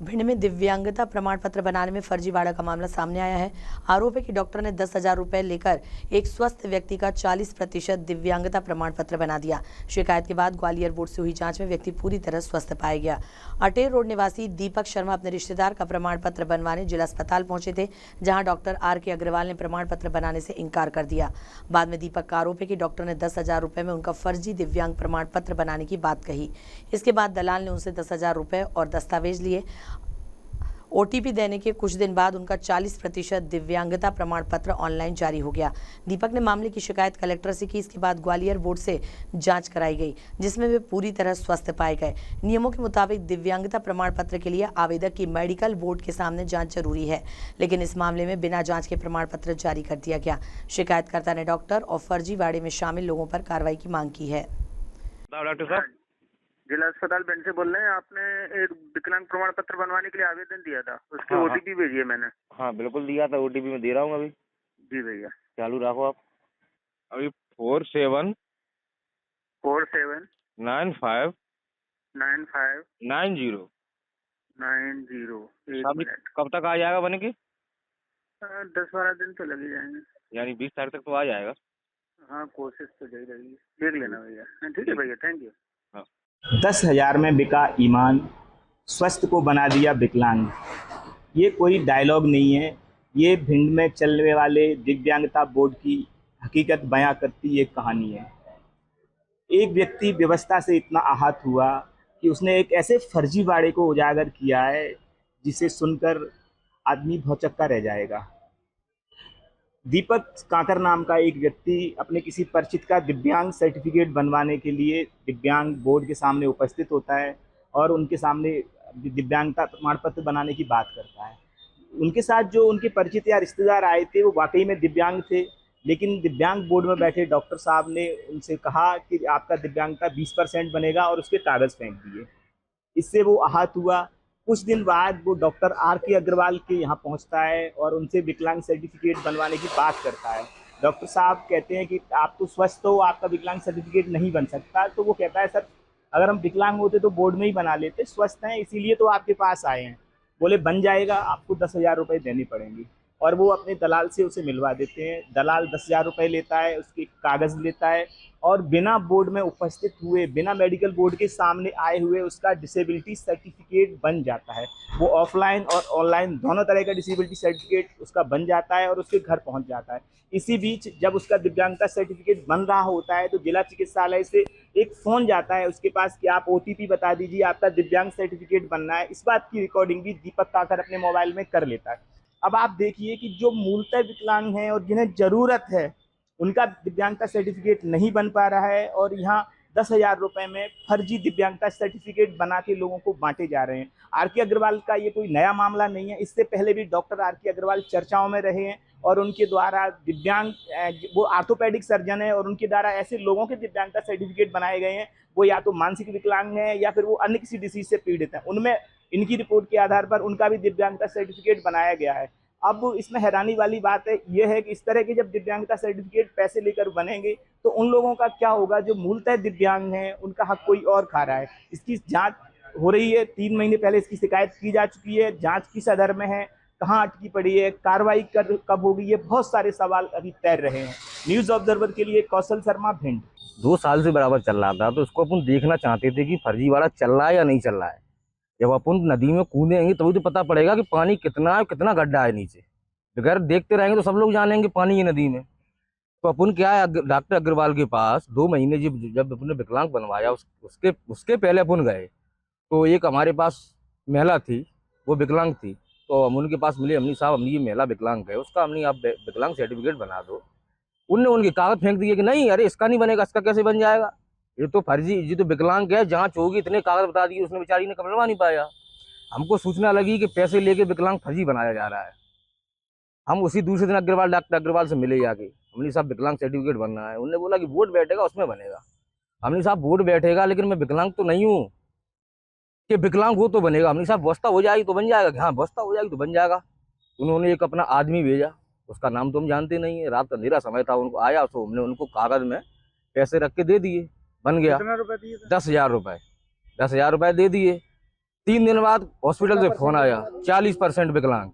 भिंड में दिव्यांगता प्रमाण पत्र बनाने में फर्जीवाड़ा का मामला सामने आया है। आरोप है कि डॉक्टर ने 10,000 रुपए लेकर एक स्वस्थ व्यक्ति का 40% दिव्यांगता प्रमाण पत्र बना दिया। शिकायत के बाद ग्वालियर बोर्ड से हुई जांच में व्यक्ति पूरी तरह स्वस्थ पाया गया। अटेर रोड निवासी दीपक शर्मा अपने रिश्तेदार का प्रमाण पत्र बनवाने जिला अस्पताल पहुंचे थे, जहां डॉक्टर RK अग्रवाल ने प्रमाण पत्र बनाने से इनकार कर दिया। बाद में दीपक का आरोप है कि डॉक्टर ने 10,000 रुपए में उनका फर्जी दिव्यांग प्रमाण पत्र बनाने की बात कही। इसके बाद दलाल ने उनसे 10,000 रुपए और दस्तावेज लिए। OTP देने के कुछ दिन बाद उनका 40% दिव्यांगता प्रमाण पत्र ऑनलाइन जारी हो गया। दीपक ने मामले की शिकायत कलेक्टर से की। इसके बाद ग्वालियर बोर्ड से जांच कराई गई, जिसमें वे पूरी तरह स्वस्थ पाए गए। नियमों के मुताबिक दिव्यांगता प्रमाण पत्र के लिए आवेदक की मेडिकल बोर्ड के सामने जांच जरूरी है, लेकिन इस मामले में बिना जांच के प्रमाण पत्र जारी कर दिया गया। शिकायतकर्ता ने डॉक्टर और फर्जीवाड़े में शामिल लोगों पर कार्रवाई की मांग की है। डॉक्टर साहब, जिला अस्पताल भिंड से बोल रहे हैं। आपने एक विकलांग प्रमाण पत्र बनवाने के लिए आवेदन दिया था, उसके हाँ, OTP भेजी है मैंने। हाँ बिल्कुल दिया था। OTP में दे रहा हूँ अभी। जी भैया। चालू रखो आप। अभी 47 47 95 95 90। 90। एक अभी मिनट। कब तक आ जाएगा बने के? 10-12 दिन तो लग ही जाएंगे। यानी 20 तारीख तक तो आ जाएगा। हाँ, कोशिश तो जारी रहेगी। देख लेना भैया। ठीक है भैया, थैंक यू। 10,000 में बिका ईमान, स्वस्थ को बना दिया विकलांग। ये कोई डायलॉग नहीं है, ये भिंड में चलने वाले दिव्यांगता बोर्ड की हकीकत बयां करती एक कहानी है। एक व्यक्ति व्यवस्था से इतना आहत हुआ कि उसने एक ऐसे फर्जीवाड़े को उजागर किया है जिसे सुनकर आदमी भौचक्का रह जाएगा। दीपक काकर नाम का एक व्यक्ति अपने किसी परिचित का दिव्यांग सर्टिफिकेट बनवाने के लिए दिव्यांग बोर्ड के सामने उपस्थित होता है और उनके सामने दिव्यांगता प्रमाण पत्र बनाने की बात करता है। उनके साथ जो उनके परिचित या रिश्तेदार आए थे वो वाकई में दिव्यांग थे, लेकिन दिव्यांग बोर्ड में बैठे डॉक्टर साहब ने उनसे कहा कि आपका दिव्यांगता 20% बनेगा और उसके कागज़ फेंक दिए। इससे वो आहत हुआ। कुछ दिन बाद वो डॉक्टर RK अग्रवाल के यहाँ पहुँचता है और उनसे विकलांग सर्टिफिकेट बनवाने की बात करता है। डॉक्टर साहब कहते हैं कि आप तो स्वस्थ हो, आपका विकलांग सर्टिफिकेट नहीं बन सकता। तो वो कहता है, सर अगर हम विकलांग होते तो बोर्ड में ही बना लेते, स्वस्थ हैं इसीलिए तो आपके पास आए हैं। बोले बन जाएगा, आपको 10,000 रुपये देने पड़ेंगे। और वो अपने दलाल से उसे मिलवा देते हैं। दलाल 10,000 रुपये लेता है, उसके कागज़ लेता है और बिना बोर्ड में उपस्थित हुए, बिना मेडिकल बोर्ड के सामने आए हुए उसका डिसेबिलिटी सर्टिफिकेट बन जाता है। वो ऑफलाइन और ऑनलाइन दोनों तरह का डिसेबिलिटी सर्टिफिकेट उसका बन जाता है और उसके घर पहुंच जाता है। इसी बीच जब उसका दिव्यांगता सर्टिफिकेट बन रहा होता है तो जिला चिकित्सालय से एक फ़ोन जाता है उसके पास कि आप OTP बता दीजिए, आपका दिव्यांग सर्टिफिकेट बनना है। इस बात की रिकॉर्डिंग भी दीपक काकर अपने मोबाइल में कर लेता है। अब आप देखिए कि जो मूलतः विकलांग हैं और जिन्हें ज़रूरत है, उनका दिव्यांगता सर्टिफिकेट नहीं बन पा रहा है और यहाँ 10,000 रुपये में फर्जी दिव्यांगता सर्टिफिकेट बना के लोगों को बांटे जा रहे हैं। RK अग्रवाल का ये कोई नया मामला नहीं है। इससे पहले भी डॉक्टर RK अग्रवाल चर्चाओं में रहे हैं और उनके द्वारा दिव्यांग, वो आर्थोपेडिक सर्जन है और उनके द्वारा ऐसे लोगों के दिव्यांगता सर्टिफिकेट बनाए गए हैं, वो या तो मानसिक विकलांग है या फिर वो अन्य किसी डिसीज से पीड़ित हैं। उनमें इनकी रिपोर्ट के आधार पर उनका भी दिव्यांगता सर्टिफिकेट बनाया गया है। अब इसमें हैरानी वाली बात है ये है कि इस तरह के जब दिव्यांगता सर्टिफिकेट पैसे लेकर बनेंगे तो उन लोगों का क्या होगा जो मूलतः दिव्यांग हैं, उनका हक कोई और खा रहा है। इसकी जांच हो रही है। 3 महीने पहले इसकी शिकायत की जा चुकी है। जांच किस सदर में है, कहाँ अटकी पड़ी है, कार्रवाई कब होगी, ये बहुत सारे सवाल अभी तैर रहे हैं। न्यूज़ ऑब्जर्वर के लिए कौशल शर्मा, भिंड। 2 साल से बराबर चल रहा था, तो इसको अपन देखना चाहते थे कि फर्जीवाड़ा चल रहा है या नहीं चल रहा है। जब अपन नदी में कूदेंगे तभी तो पता पड़ेगा कि पानी कितना है, कितना गड्ढा है नीचे। बगैर देखते रहेंगे तो सब लोग जानेंगे पानी है नदी में। तो अपन क्या है, डॉक्टर अग्रवाल के पास 2 महीने जब अपने विकलांग बनवाया, उसके पहले अपन गए तो एक हमारे पास महिला थी, वो विकलांग थी। तो हम उनके पास मिले, हमने साहब हमने ये महिला विकलांग है, उसका हमने आप विकलांग सर्टिफिकेट बना दो। उनने उनके कागज फेंक दिए कि नहीं, अरे इसका नहीं बनेगा, इसका कैसे बन जाएगा, ये तो फर्जी, ये तो विकलांग है, जांच होगी। इतने कागज बता दिए, उसने बेचारी ने बनवा नहीं पाया। हमको सूचना लगी कि पैसे लेके विकलांग फर्जी बनाया जा रहा है। हम उसी दूसरे दिन डॉक्टर अग्रवाल से मिले जाके, हमने साहब विकलांग सर्टिफिकेट बनना है। उन्होंने बोला कि बोर्ड बैठेगा उसमें बनेगा। हमने साहब बोर्ड बैठेगा लेकिन मैं विकलांग तो नहीं हूँ कि विकलांग हो तो बनेगा। हमने साहब व्यवस्था हो जाएगी तो बन जाएगा। हाँ, व्यवस्था हो जाएगी तो बन जाएगा। उन्होंने एक अपना आदमी भेजा, उसका नाम तो हम जानते नहीं है। रात का अंधेरा समय था, उनको आया तो हमने उनको कागज में पैसे रख के दे दिए, बन गया। कितना रुपए दिए थे? 10,000 रुपये 10,000 रुपये दे दिए। 3 दिन बाद हॉस्पिटल से फोन आया 40% विकलांग।